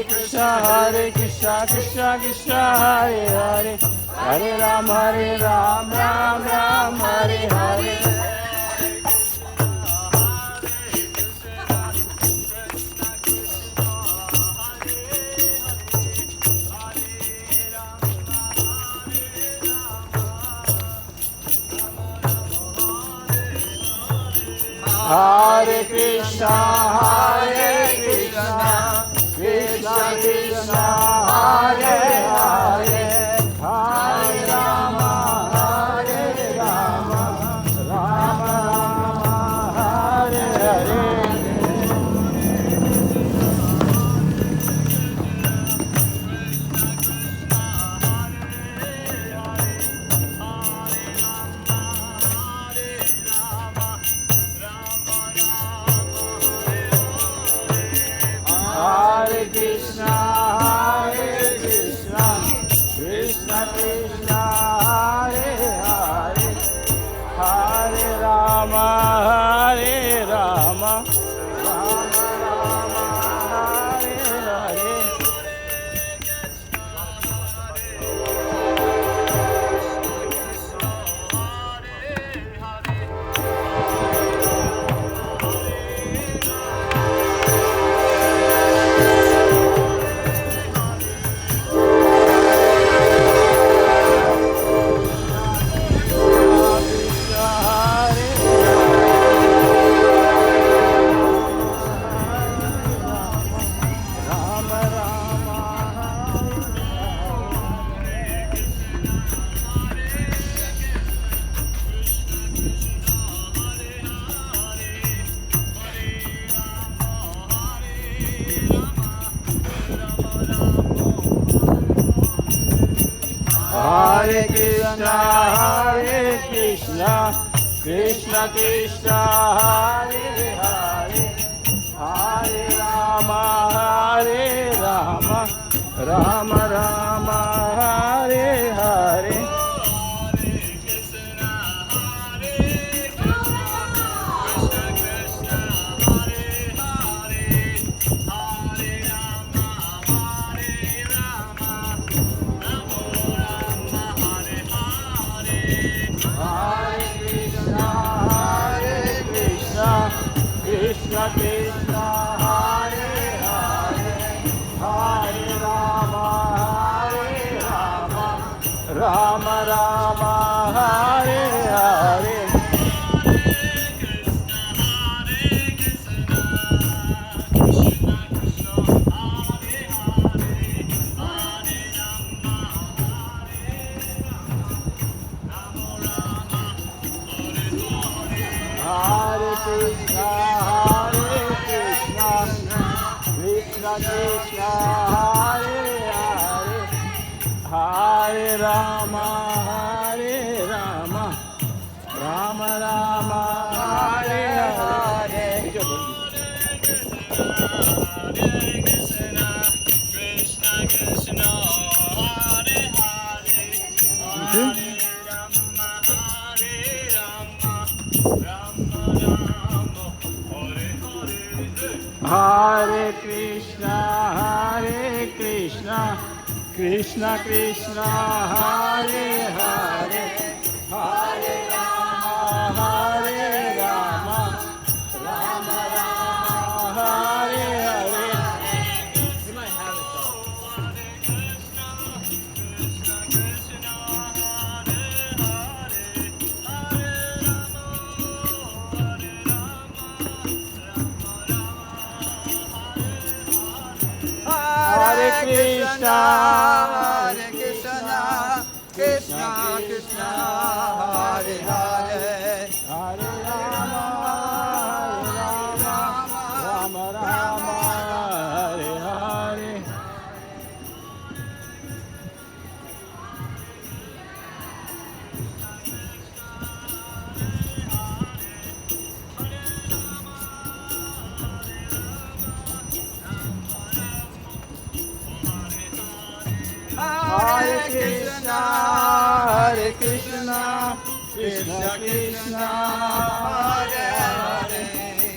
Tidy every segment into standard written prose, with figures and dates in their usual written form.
Krishna Krishna Krishna Hare Hare Hare Ram Ram Ram Hare Hare Hare Krishna Krishna Krishna Hare Hare Hare Rama Rama Rama Hare Hare Hare Krishna Krishna Krishna Hare Hare Hare Rama Rama Rama Hare Hare Hare Krishna Krishna Krishna Hare Hare Hare Rama Rama Rama Hare Hare Krishna Krishna Hare Hare Hare Rama Rama Rama Hare Hare Hare Krishna Krishna Krishna Hare Hare Hare Rama Rama Rama Hare Hare Krishna Krishna Hare Hare Hare Krishna Krishna Krishna Hare Hare Hare Rama Rama Rama Hare Hare You might have it though. Hare Krishna Krishna Krishna Hare Hare Hare Rama Rama Rama Hare Hare Hare Krishna Krishna Krishna Hare Hare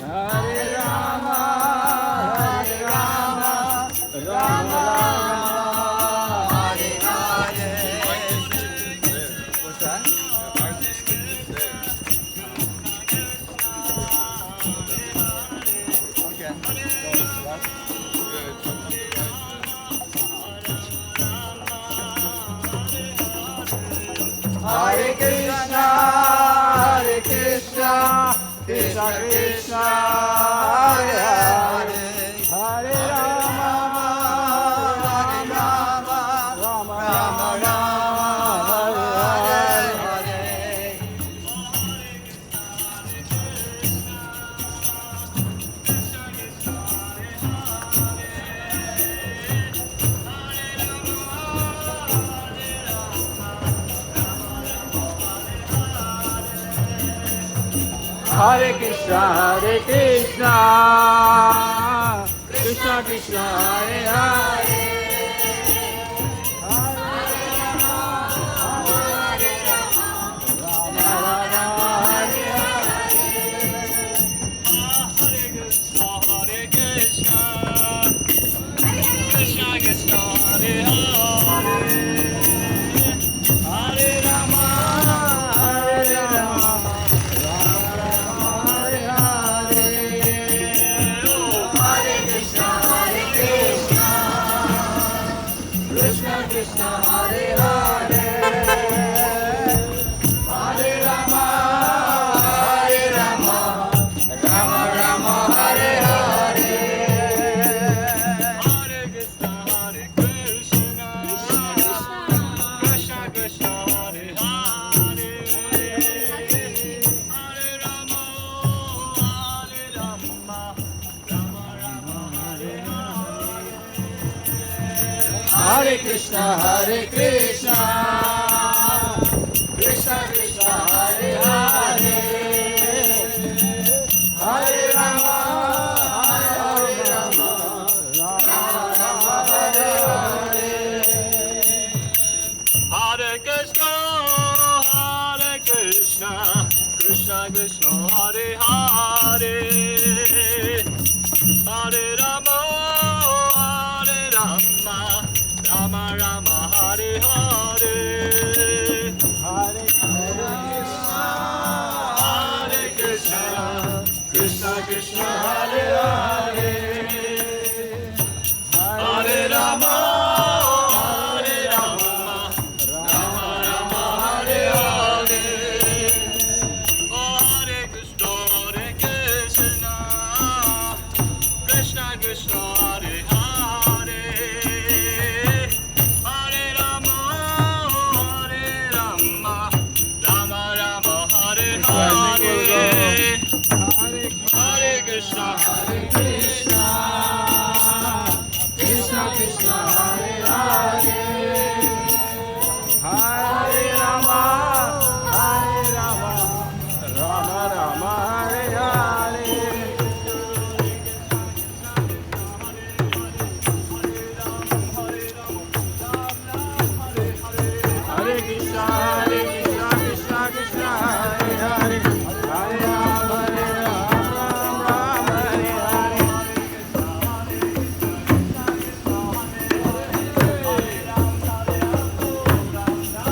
Hare Rama Rama Krishna Krishna Hare Hare Hare Rama Rama Rama Hare Hare Hare Krishna Krishna Krishna Hare Hare Hare Krishna Krishna Krishna Hare Hare Hare Rama Rama Rama Hare Hare Hare Krishna Krishna Krishna Hare Hare Hare Rama Rama Rama Hare Hare Hare Krishna Krishna Krishna Hare Hare Hare Rama Rama Rama Hare Hare Hare Krishna Krishna Krishna Hare Hare Hare Rama Rama Rama Hare Hare Hare Krishna Krishna Krishna Hare Hare Hare Rama Rama Rama Hare Hare Hare Krishna Krishna Krishna Hare Hare Hare Rama Rama Hare Hare Hare Krishna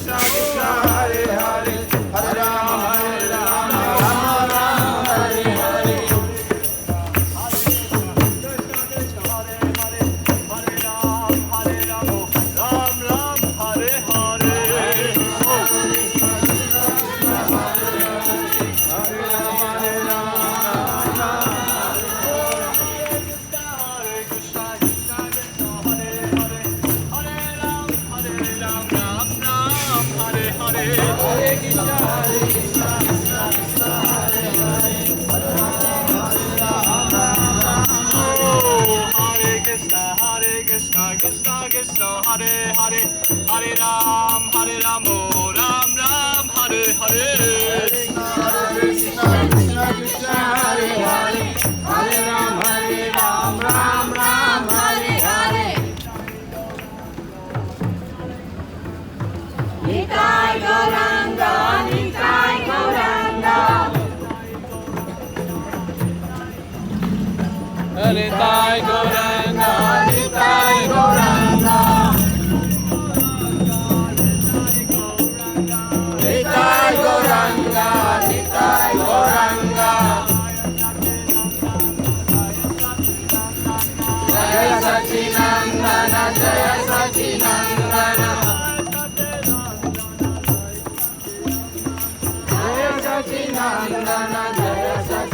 Krishna Krishna Hare Hare Hare Rama Rama Rama Hare Hare Krishna Krishna Hare Hare Hare Ram Ram Ram Hare Hare Krishna Krishna Hare Hare Hare Ram Ram Hare Hare Nitai Gauranga, Nitai Gauranga. Nitai Gauranga, Nitai Gauranga. Nitai Gauranga, Nitai Gauranga. Jaya Sachinandana, Jaya Sachinandana. Sachinandan Jai Sachinandan